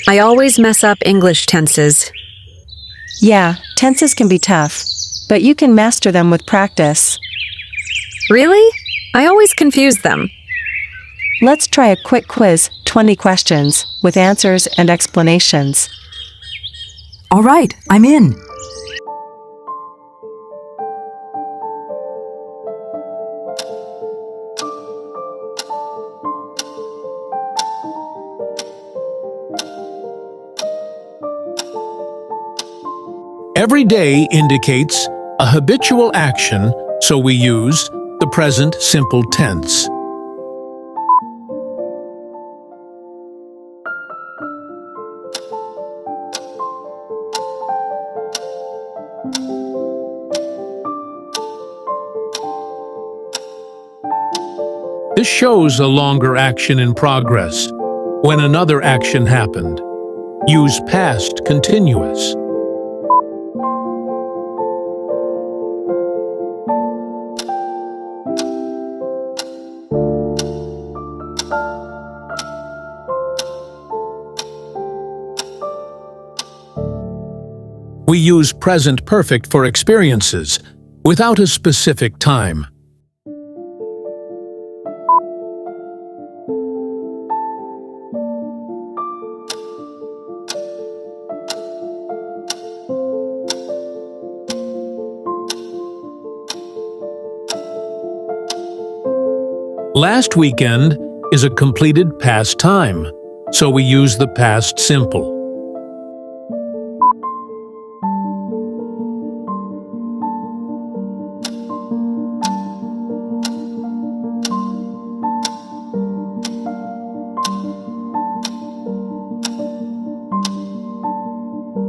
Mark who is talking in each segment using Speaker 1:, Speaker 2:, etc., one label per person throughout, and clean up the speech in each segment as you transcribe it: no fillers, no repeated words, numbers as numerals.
Speaker 1: I always mess up English tenses.
Speaker 2: Yeah, tenses can be tough, but you can master them with practice.
Speaker 1: Really? I always confuse them.
Speaker 2: Let's try a quick quiz, 20 questions, with answers and explanations.
Speaker 3: All right, I'm in.
Speaker 4: Every day indicates a habitual action, so we use the present simple tense. This shows a longer action in progress when another action happened. Use past continuous. We use present perfect for experiences, without a specific time. Last weekend is a completed past time, so we use the past simple.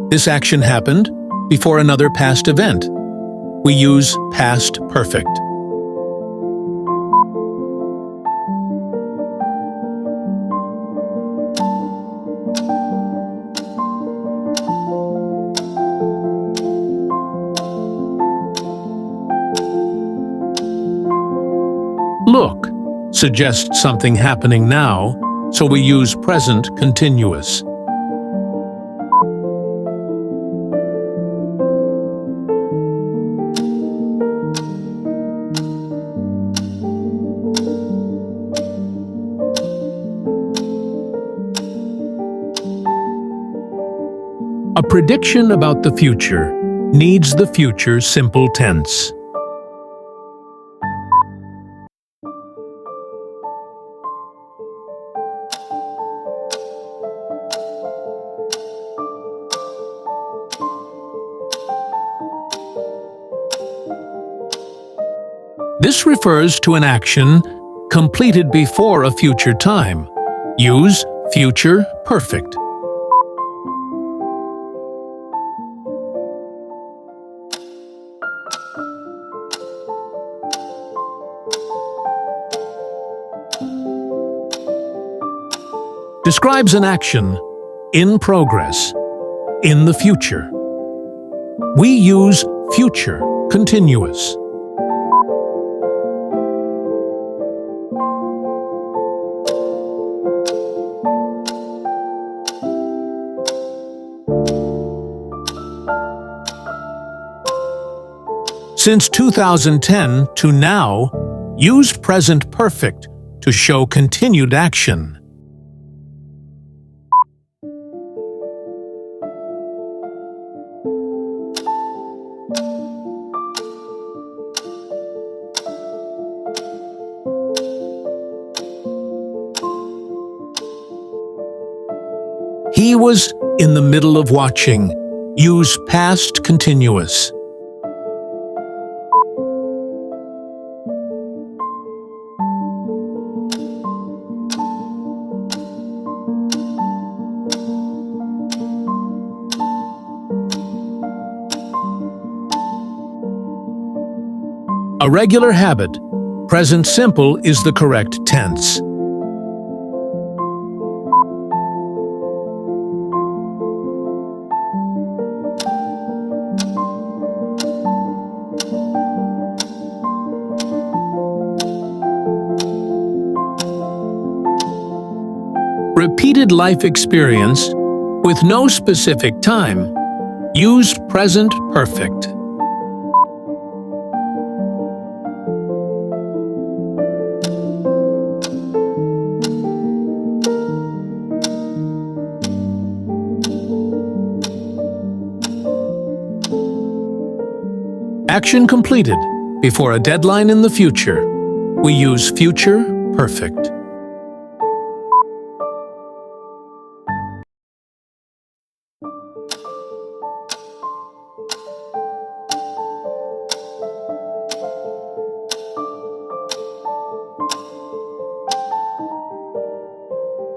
Speaker 4: This action happened before another past event. We use past perfect. Look suggests something happening now, so we use present continuous. A prediction about the future needs the future simple tense. This refers to an action completed before a future time. Use future perfect. Describes an action in progress, in the future. We use future continuous. Since 2010 to now, use present perfect to show continued action. He was in the middle of watching. Use past continuous. A regular habit. Present simple is the correct tense. Repeated life experience With no specific time, use present perfect. Action completed before a deadline in the future. We use future perfect.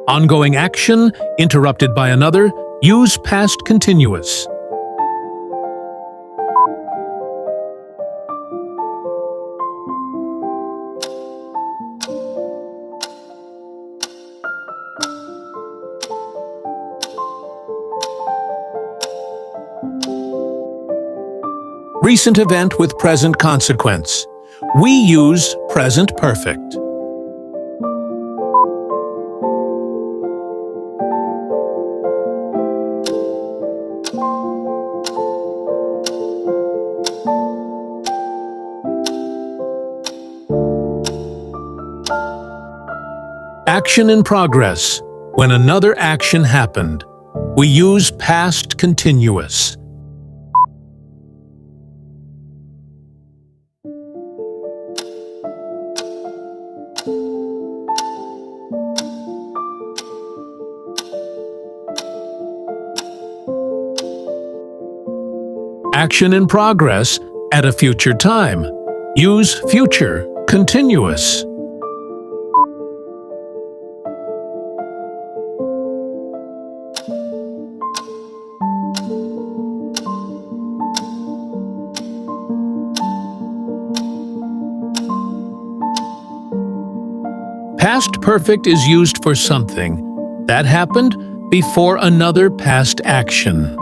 Speaker 4: Ongoing action interrupted by another, use past continuous. Recent event with present consequence. We use present perfect. Action in progress. When another action happened. We use past continuous. Action in progress at a future time. Use future continuous. Past perfect is used for something that happened before another past action.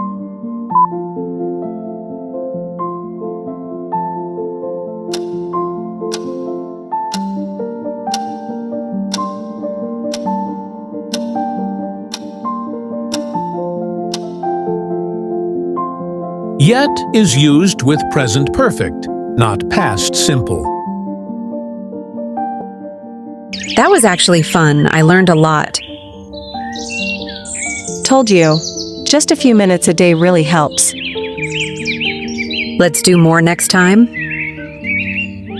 Speaker 4: Yet is used with present perfect, not past simple.
Speaker 1: That was actually fun. I learned a lot.
Speaker 2: Told you. Just a few minutes a day really helps.
Speaker 1: Let's do more next time.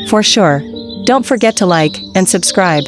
Speaker 2: For sure. Don't forget to like and subscribe.